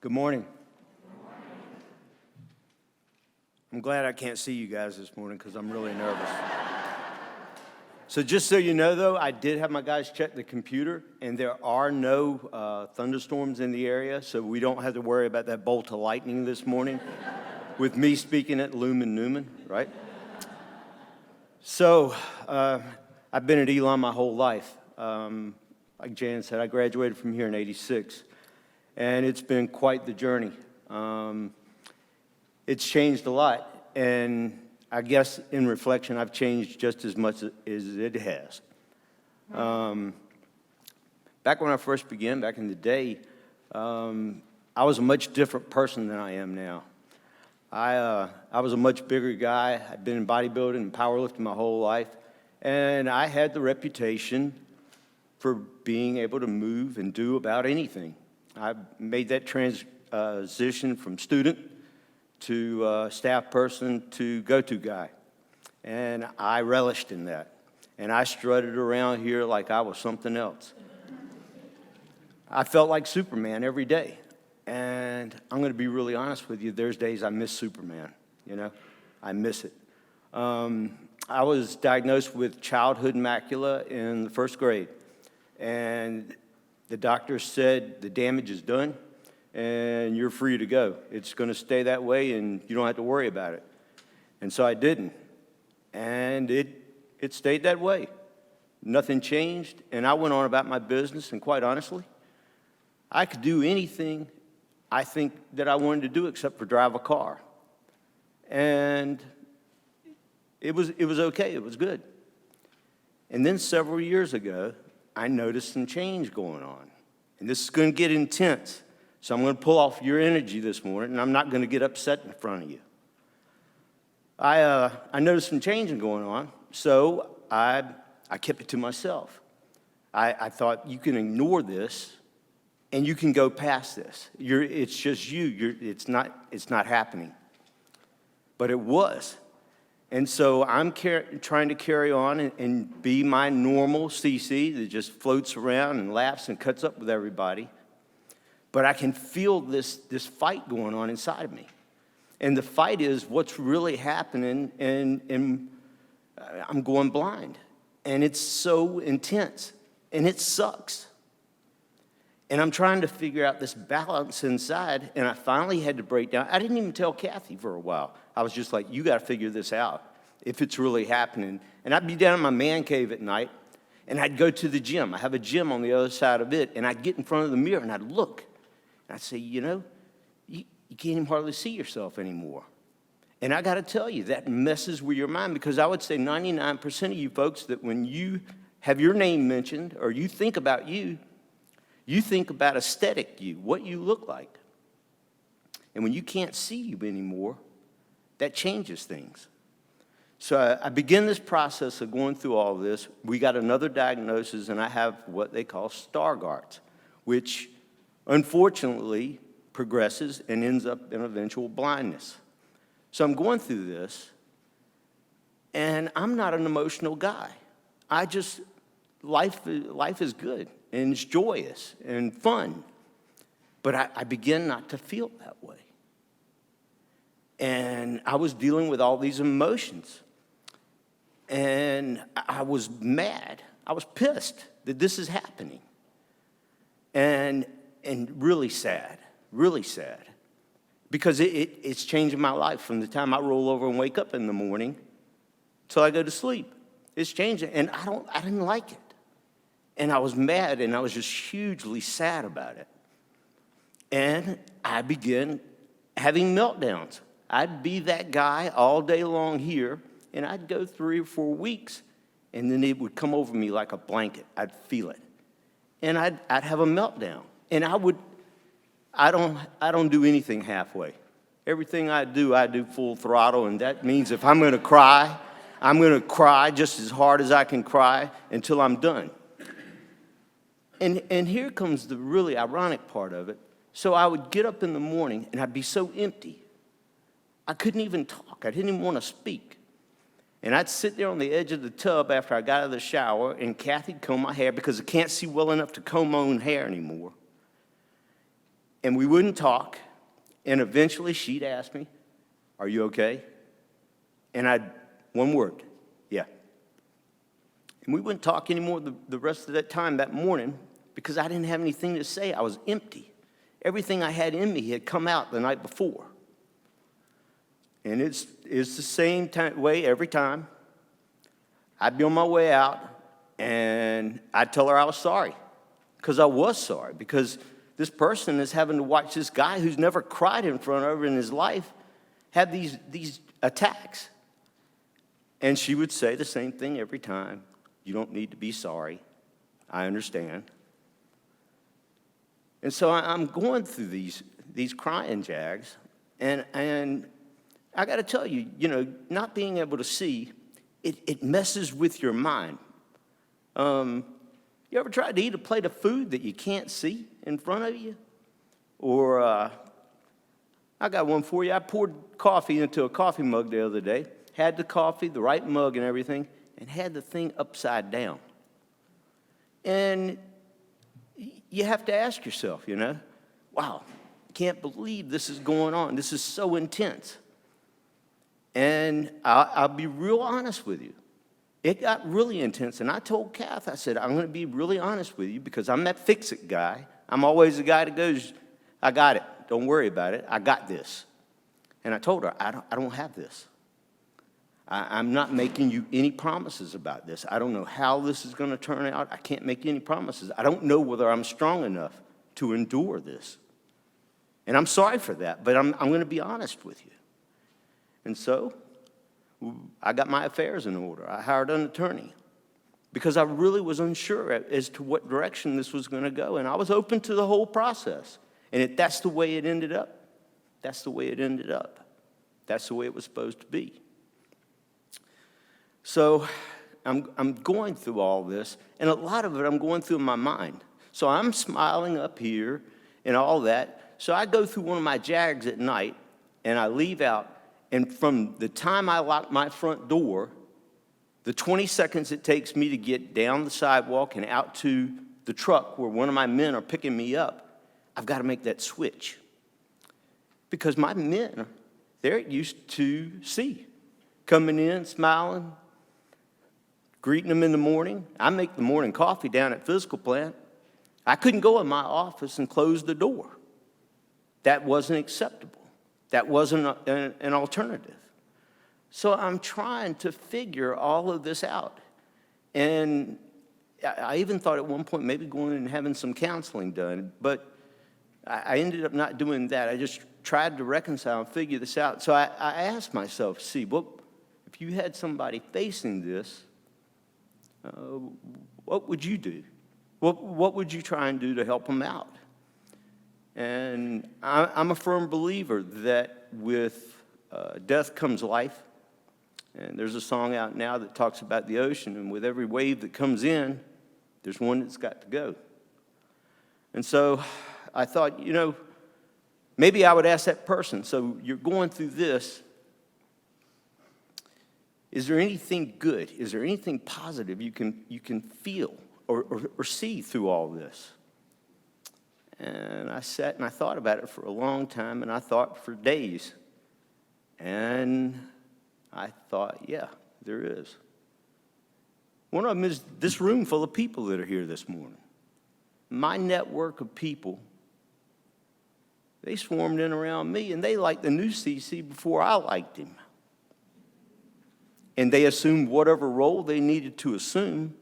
Good morning. I'm glad I can't see you guys this morning because I'm really nervous. So just so you know, though, I did have my guys check the computer, and there are no thunderstorms in the area, so we don't have to worry about that bolt of lightning this morning with me speaking at Lumen Newman, right? So I've been at Elon my whole life. Like Jan said, I graduated from here in '86. And it's been quite the journey. It's changed a lot, and I guess in reflection, I've changed just as much as it has. Back when I first began, back in the day, I was a much different person than I am now. I was a much bigger guy. I'd been in bodybuilding and powerlifting my whole life, and I had the reputation for being able to move and do about anything. I made that transition from student to staff person to go-to guy, and I relished in that. And I strutted around here like I was something else. I felt like Superman every day, and I'm going to be really honest with you. There's days I miss Superman. I miss it. I was diagnosed with childhood macula in the first grade, and the doctor said the damage is done and you're free to go. It's going to stay that way and you don't have to worry about it. And so I didn't. And it stayed that way. Nothing changed, and I went on about my business, and quite honestly, I could do anything I think that I wanted to do except for drive a car. And it was okay, it was good. And then several years ago, I noticed some change going on. And this is going to get intense. So I'm going to pull off your energy this morning, and I'm not going to get upset in front of you. I noticed some change going on, so I kept it to myself. I thought, you can ignore this, and you can go past this. It's just you. It's not happening. But it was. And so I'm trying to carry on and be my normal C.C. that just floats around and laughs and cuts up with everybody. But I can feel this fight going on inside of me. And the fight is what's really happening, and I'm going blind. And it's so intense, and it sucks. And I'm trying to figure out this balance inside, and I finally had to break down. I didn't even tell Kathy for a while. I was just like, you got to figure this out if it's really happening. And I'd be down in my man cave at night, and I'd go to the gym. I have a gym on the other side of it, and I'd get in front of the mirror, and I'd look. And I'd say, you can't even hardly see yourself anymore. And I got to tell you, that messes with your mind, because I would say 99% of you folks that when you have your name mentioned or you think about you think about aesthetic you, what you look like. And when you can't see you anymore, that changes things. So I began this process of going through all this. We got another diagnosis, and I have what they call Stargardt's, which unfortunately progresses and ends up in eventual blindness. So I'm going through this, and I'm not an emotional guy. Life is good, and it's joyous and fun. But I begin not to feel that way. And I was dealing with all these emotions. And I was mad. I was pissed that this is happening. And really sad, because it's changing my life from the time I roll over and wake up in the morning till I go to sleep. It's changing, and I didn't like it. And I was mad, and I was just hugely sad about it. And I began having meltdowns. I'd be that guy all day long here, and I'd go 3 or 4 weeks, and then it would come over me like a blanket. I'd feel it. And I'd have a meltdown. And I don't do anything halfway. Everything I do full throttle, and that means if I'm going to cry, I'm going to cry just as hard as I can cry until I'm done. And here comes the really ironic part of it. So I would get up in the morning, and I'd be so empty. I couldn't even talk. I didn't even want to speak. And I'd sit there on the edge of the tub after I got out of the shower, and Kathy'd comb my hair because I can't see well enough to comb my own hair anymore. And we wouldn't talk. And eventually she'd ask me, "Are you okay?" And one word, "Yeah." And we wouldn't talk anymore the rest of that time that morning because I didn't have anything to say. I was empty. Everything I had in me had come out the night before. And it's the same way every time. I'd be on my way out, and I'd tell her I was sorry, because I was sorry, because this person is having to watch this guy who's never cried in front of her in his life have these attacks. And she would say the same thing every time. "You don't need to be sorry. I understand." And so I'm going through these crying jags, and I got to tell you, not being able to see, it messes with your mind. You ever tried to eat a plate of food that you can't see in front of you? Or I got one for you. I poured coffee into a coffee mug the other day, had the coffee, the right mug and everything, and had the thing upside down. And you have to ask yourself, wow, can't believe this is going on. This is so intense. And I'll be real honest with you. It got really intense, and I told Kath, I said, "I'm going to be really honest with you because I'm that fix-it guy. I'm always the guy that goes, 'I got it. Don't worry about it. I got this.'" And I told her, I don't have this. I'm not making you any promises about this. I don't know how this is going to turn out. I can't make any promises. I don't know whether I'm strong enough to endure this. And I'm sorry for that, but I'm going to be honest with you. And so I got my affairs in order. I hired an attorney because I really was unsure as to what direction this was going to go. And I was open to the whole process. And that's the way it ended up. That's the way it ended up. That's the way it was supposed to be. So I'm going through all this, and a lot of it I'm going through in my mind. So I'm smiling up here and all that. So I go through one of my jags at night, and I leave out. And from the time I lock my front door, the 20 seconds it takes me to get down the sidewalk and out to the truck where one of my men are picking me up, I've got to make that switch. Because my men, they're used to see. Coming in, smiling, greeting them in the morning. I make the morning coffee down at physical plant. I couldn't go in my office and close the door. That wasn't acceptable. That wasn't an alternative. So I'm trying to figure all of this out. And I even thought at one point maybe going and having some counseling done, but I ended up not doing that. I just tried to reconcile and figure this out. So I asked myself, see, if you had somebody facing this, what would you do? What would you try and do to help them out? And I'm a firm believer that with death comes life. And there's a song out now that talks about the ocean, and with every wave that comes in, there's one that's got to go. And so I thought, maybe I would ask that person, so you're going through this. Is there anything good? Is there anything positive you can feel or see through all this? And I sat and I thought about it for a long time, and I thought for days. And I thought, yeah, there is. One of them is this room full of people that are here this morning. My network of people, they swarmed in around me, and they liked the new C.C. before I liked him. And they assumed whatever role they needed to assume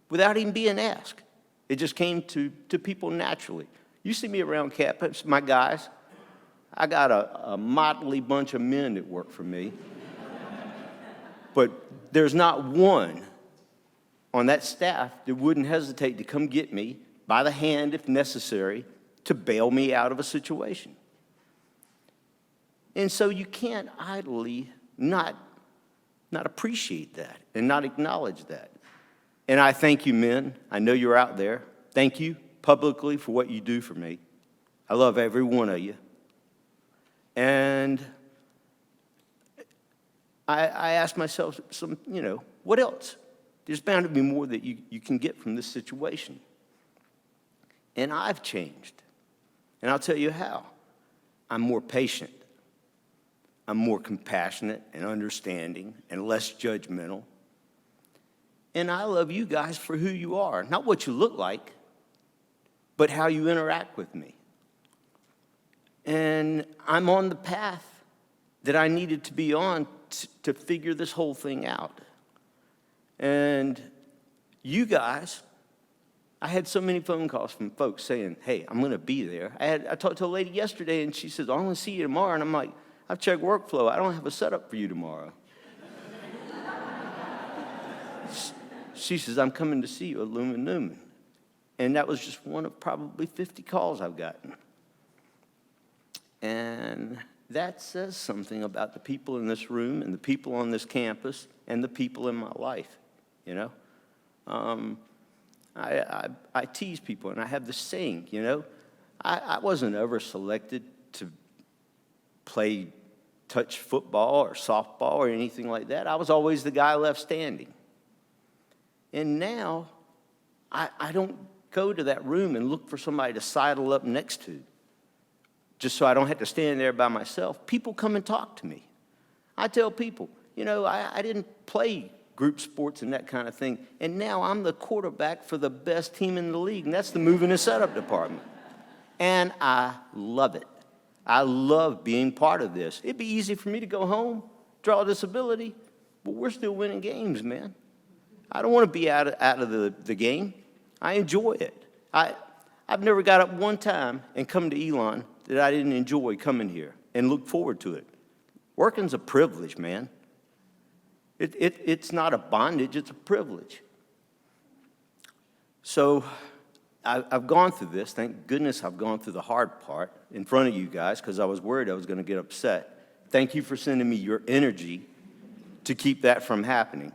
without even being asked. It just came to people naturally. You see me around campus, my guys, I got a motley bunch of men that work for me. But there's not one on that staff that wouldn't hesitate to come get me by the hand if necessary to bail me out of a situation. And so you can't idly not appreciate that and not acknowledge that. And I thank you, men. I know you're out there. Thank you publicly for what you do for me. I love every one of you. And I asked myself, what else? There's bound to be more that you can get from this situation. And I've changed. And I'll tell you how. I'm more patient. I'm more compassionate and understanding and less judgmental. And I love you guys for who you are. Not what you look like, but how you interact with me. And I'm on the path that I needed to be on to figure this whole thing out. And you guys, I had so many phone calls from folks saying, hey, I'm going to be there. I talked to a lady yesterday, and she says, I'm going to see you tomorrow. And I'm like, I've checked workflow. I don't have a setup for you tomorrow. She says, I'm coming to see you at Lumen Newman. And that was just one of probably 50 calls I've gotten. And that says something about the people in this room and the people on this campus and the people in my life, you know. I tease people, and I have this saying, you know. I wasn't ever selected to play touch football or softball or anything like that. I was always the guy left standing. And now I don't go to that room and look for somebody to sidle up next to just so I don't have to stand there by myself. People come and talk to me. I tell people, you know, I didn't play group sports and that kind of thing, and now I'm the quarterback for the best team in the league, and that's the moving and setup department. And I love it. I love being part of this. It'd be easy for me to go home, draw a disability, but we're still winning games, man. I don't want to be out of the game. I enjoy it. I've never got up one time and come to Elon that I didn't enjoy coming here and look forward to it. Working's a privilege, man. It's not a bondage, it's a privilege. So I've gone through this. Thank goodness I've gone through the hard part in front of you guys because I was worried I was going to get upset. Thank you for sending me your energy to keep that from happening.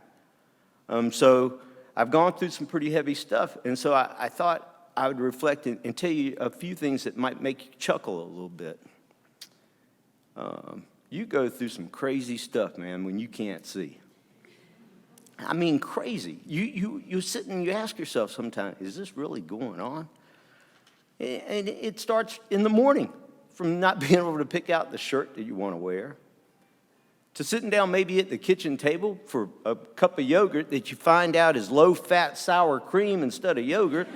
So I've gone through some pretty heavy stuff, and so I thought I would reflect and tell you a few things that might make you chuckle a little bit. You go through some crazy stuff, man, when you can't see. I mean, crazy. You sit and you ask yourself sometimes, is this really going on? And it starts in the morning, from not being able to pick out the shirt that you want to wear, to sitting down maybe at the kitchen table for a cup of yogurt that you find out is low-fat sour cream instead of yogurt.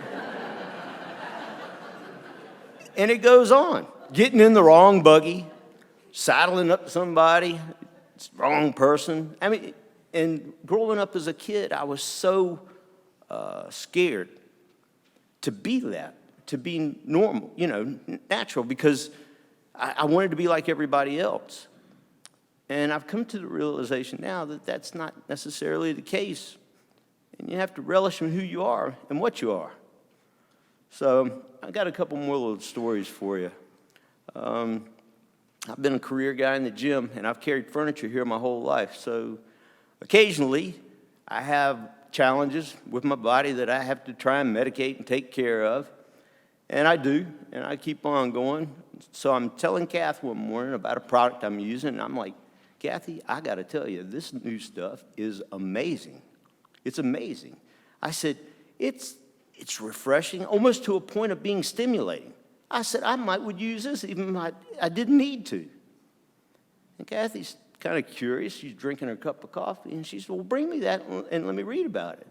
And it goes on. Getting in the wrong buggy, saddling up somebody, it's the wrong person. I mean, and growing up as a kid, I was so scared to be that, to be normal, you know, natural, because I wanted to be like everybody else. And I've come to the realization now that that's not necessarily the case. And you have to relish in who you are and what you are. So I got a couple more little stories for you. I've been a career guy in the gym, and I've carried furniture here my whole life. So occasionally I have challenges with my body that I have to try and medicate and take care of. And I do, and I keep on going. So I'm telling Kath one morning about a product I'm using, and I'm like, Kathy, I got to tell you, this new stuff is amazing. It's amazing. I said, it's refreshing, almost to a point of being stimulating. I said, I would use this even if I didn't need to. And Kathy's kind of curious. She's drinking her cup of coffee, and she said, well, bring me that and let me read about it.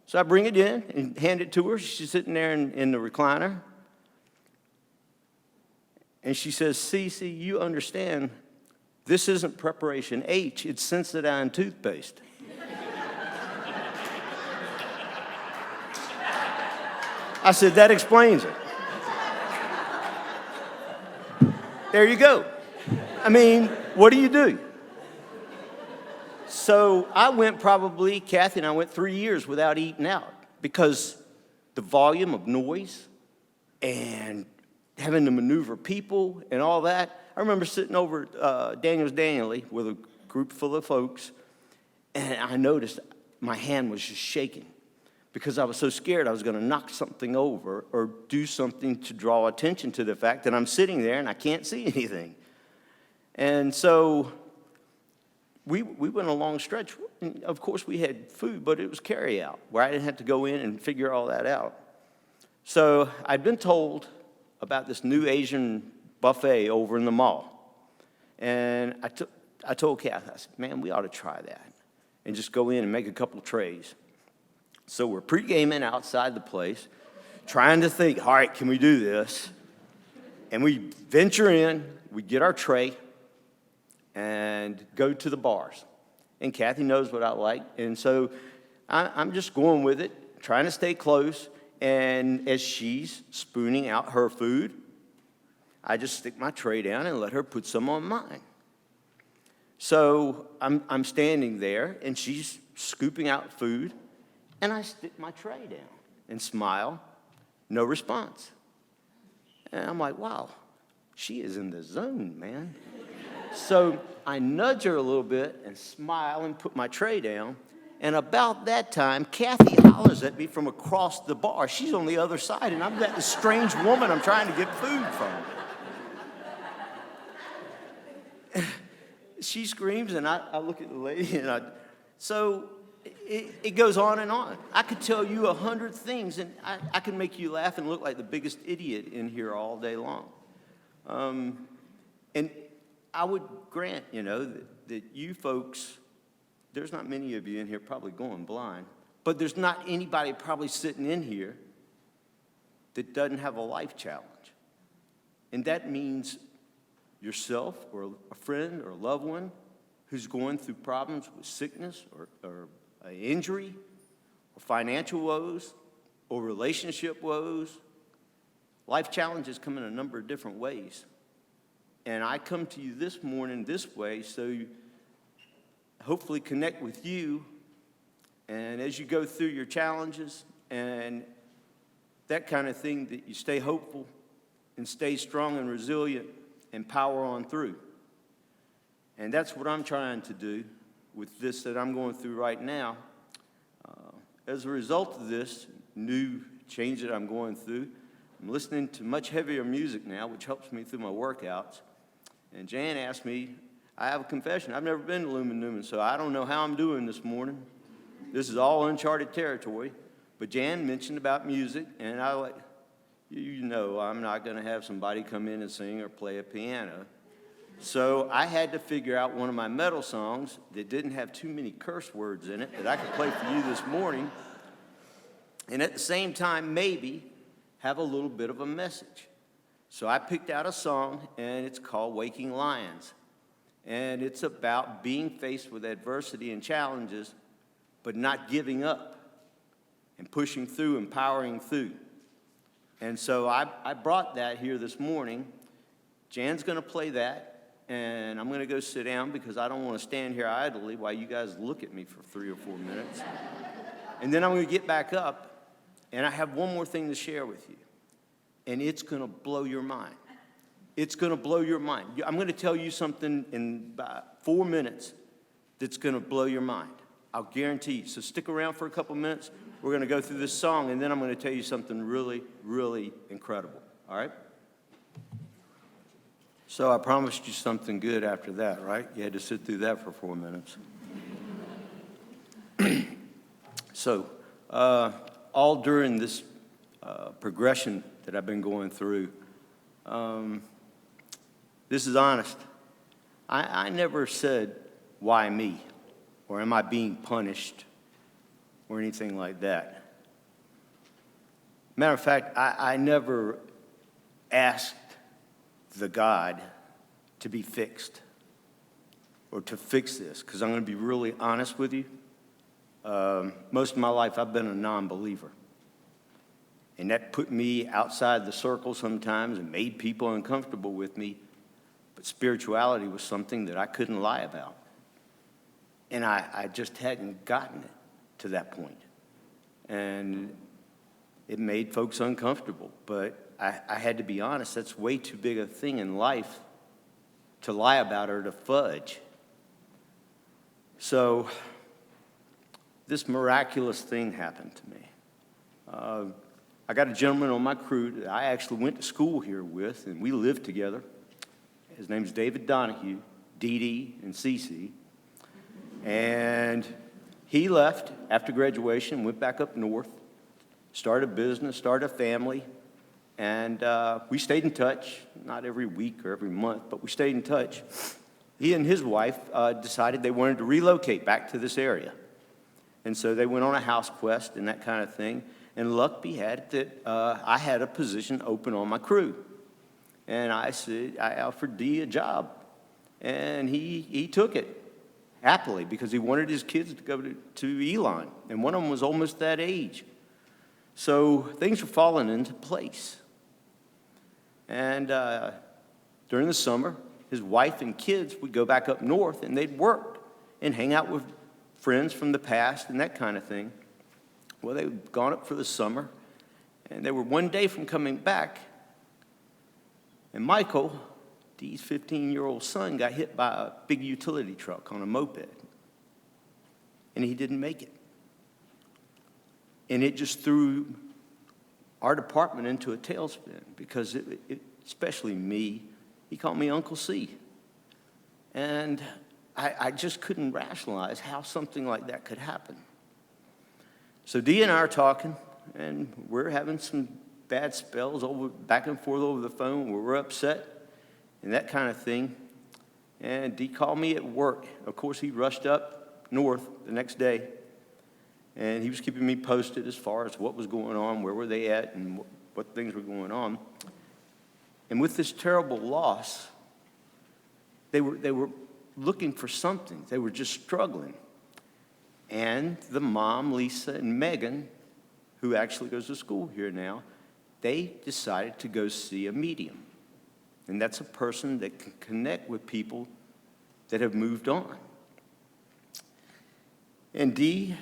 So I bring it in and hand it to her. She's sitting there in the recliner. And she says, C.C, you understand, this isn't Preparation H, it's Sensodyne toothpaste. I said, that explains it. There you go. I mean, what do? So I went Kathy and I went 3 years without eating out because the volume of noise and having to maneuver people and all that. I remember sitting over Daniel's Daniely with a group full of folks, and I noticed my hand was just shaking because I was so scared I was going to knock something over or do something to draw attention to the fact that I'm sitting there and I can't see anything. And so we went a long stretch. And of course, we had food, but it was carry out, where I didn't have to go in and figure all that out. So I'd been told about this new Asian buffet over in the mall. And I told Kathy, I said, man, we ought to try that and just go in and make a couple trays. So we're pre-gaming outside the place, trying to think, all right, can we do this? And we venture in, we get our tray, and go to the bars. And Kathy knows what I like, and so I'm just going with it, trying to stay close, and as she's spooning out her food, I just stick my tray down and let her put some on mine. So I'm standing there, and she's scooping out food, and I stick my tray down and smile, no response. And I'm like, wow, she is in the zone, man. So I nudge her a little bit and smile and put my tray down. And about that time, Kathy hollers at me from across the bar. She's on the other side, and I'm that strange woman I'm trying to get food from. She screams, and I look at the lady, and so it goes on and on. I could tell you 100 things, and I can make you laugh and look like the biggest idiot in here all day long. And I would grant, that you folks, there's not many of you in here probably going blind, but there's not anybody probably sitting in here that doesn't have a life challenge. And that means yourself or a friend or a loved one who's going through problems with sickness or injury or financial woes or relationship woes. Life challenges come in a number of different ways. And I come to you this morning this way so you hopefully connect with you, and as you go through your challenges and that kind of thing, that you stay hopeful and stay strong and resilient and power on through. And that's what I'm trying to do with this that I'm going through right now. As a result of this new change that I'm going through, I'm listening to much heavier music now, which helps me through my workouts. And Jan asked me, I have a confession. I've never been to Lumen Newman, so I don't know how I'm doing this morning. This is all uncharted territory. But Jan mentioned about music, and I'm not going to have somebody come in and sing or play a piano. So I had to figure out one of my metal songs that didn't have too many curse words in it that I could play for you this morning, and at the same time maybe have a little bit of a message. So I picked out a song, and it's called Waking Lions. And it's about being faced with adversity and challenges, but not giving up and pushing through and powering through. And so I brought that here this morning. Jan's going to play that. And I'm going to go sit down because I don't want to stand here idly while you guys look at me for 3 or 4 minutes. And then I'm going to get back up, and I have one more thing to share with you. And it's going to blow your mind. It's going to blow your mind. I'm going to tell you something in about 4 minutes that's going to blow your mind. I'll guarantee you. So stick around for a couple minutes. We're going to go through this song, and then I'm going to tell you something really, really incredible. All right? So I promised you something good after that, right? You had to sit through that for 4 minutes. So all during this progression that I've been going through, this is honest. I never said, why me? Or am I being punished? Or anything like that. Matter of fact, I never asked the God to be fixed or to fix this, because I'm going to be really honest with you. Most of my life I've been a non-believer, and that put me outside the circle sometimes and made people uncomfortable with me. But spirituality was something that I couldn't lie about, and I just hadn't gotten it to that point, and it made folks uncomfortable. But I had to be honest, that's way too big a thing in life to lie about or to fudge. So this miraculous thing happened to me. I got a gentleman on my crew that I actually went to school here with, and we lived together. His name's David Donahue, Dee and C.C. And he left after graduation, went back up north, started a business, started a family, And we stayed in touch, not every week or every month, but we stayed in touch. He and his wife decided they wanted to relocate back to this area. And so they went on a house quest and that kind of thing. And luck be had that I had a position open on my crew. And I offered D a job. And he took it happily because he wanted his kids to go to Elon. And one of them was almost that age. So things were falling into place. And during the summer, his wife and kids would go back up north and they'd work and hang out with friends from the past and that kind of thing. Well, they'd gone up for the summer and they were one day from coming back. And Michael, Dee's 15-year-old son, got hit by a big utility truck on a moped. And he didn't make it. And it just threw our department into a tailspin because especially me, he called me Uncle C. And I just couldn't rationalize how something like that could happen. So Dee and I are talking, and we're having some bad spells back and forth over the phone where we're upset and that kind of thing. And Dee called me at work. Of course, he rushed up north the next day, and he was keeping me posted as far as what was going on, where were they at, and what things were going on. And with this terrible loss, they were looking for something. They were just struggling. And the mom, Lisa, and Megan, who actually goes to school here now, they decided to go see a medium. And that's a person that can connect with people that have moved on. And D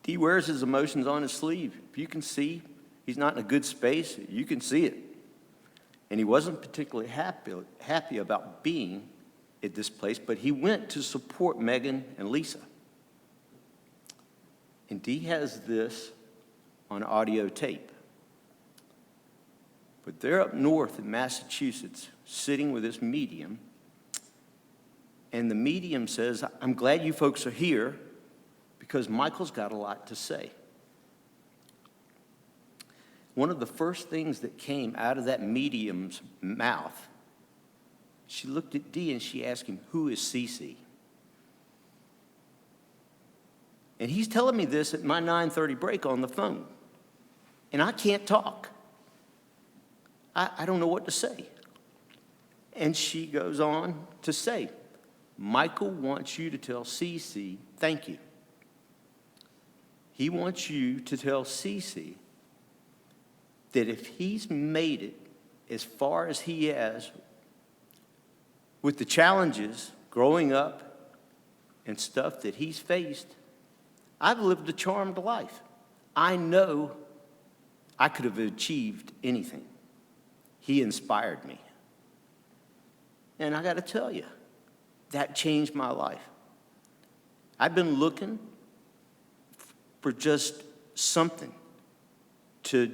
wears his emotions on his sleeve. If you can see he's not in a good space, you can see it. And he wasn't particularly happy about being at this place, but he went to support Megan and Lisa. And Dee has this on audio tape. But they're up north in Massachusetts, sitting with this medium, and the medium says, I'm glad you folks are here because Michael's got a lot to say. One of the first things that came out of that medium's mouth, she looked at Dee and she asked him, who is C.C? And he's telling me this at my 9:30 break on the phone. And I can't talk. I don't know what to say. And she goes on to say, Michael wants you to tell C.C. thank you. He wants you to tell C.C. that if he's made it as far as he has with the challenges growing up and stuff that he's faced, I've lived a charmed life. I know I could have achieved anything. He inspired me. And I got to tell you, that changed my life. I've been looking for just something to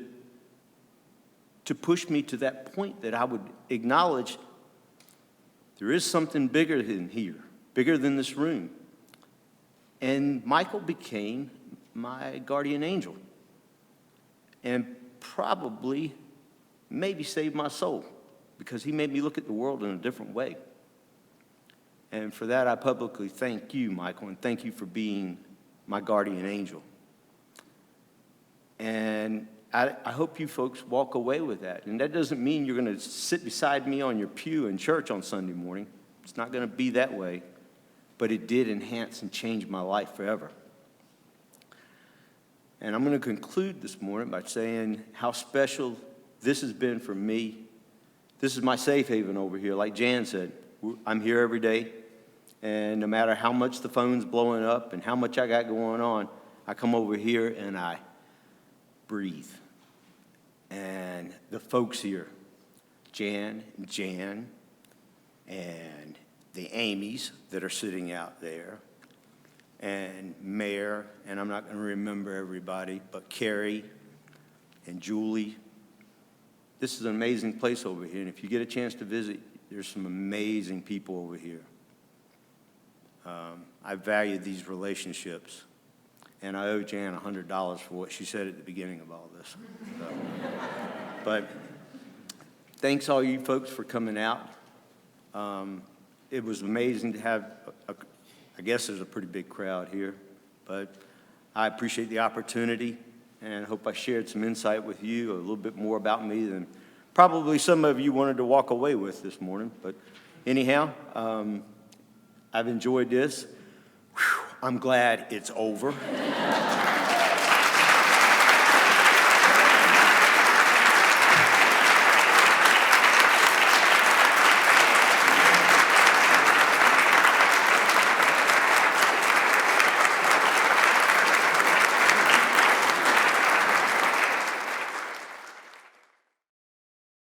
push me to that point that I would acknowledge there is something bigger than here, bigger than this room. And Michael became my guardian angel and probably maybe saved my soul because he made me look at the world in a different way. And for that, I publicly thank you, Michael, and thank you for being my guardian angel. And I hope you folks walk away with that. And that doesn't mean you're going to sit beside me on your pew in church on Sunday morning. It's not going to be that way. But it did enhance and change my life forever. And I'm going to conclude this morning by saying how special this has been for me. This is my safe haven over here. Like Jan said, I'm here every day. And no matter how much the phone's blowing up and how much I got going on, I come over here and I breathe. And the folks here, Jan, and the Amy's that are sitting out there, and Mayor, and I'm not going to remember everybody, but Carrie and Julie. This is an amazing place over here, and if you get a chance to visit, there's some amazing people over here. I value these relationships, and I owe Jan $100 for what she said at the beginning of all this. So, but thanks all you folks for coming out. It was amazing to have, I guess there's a pretty big crowd here, but I appreciate the opportunity and hope I shared some insight with you, a little bit more about me than probably some of you wanted to walk away with this morning. But anyhow, I've enjoyed this. Whew, I'm glad it's over.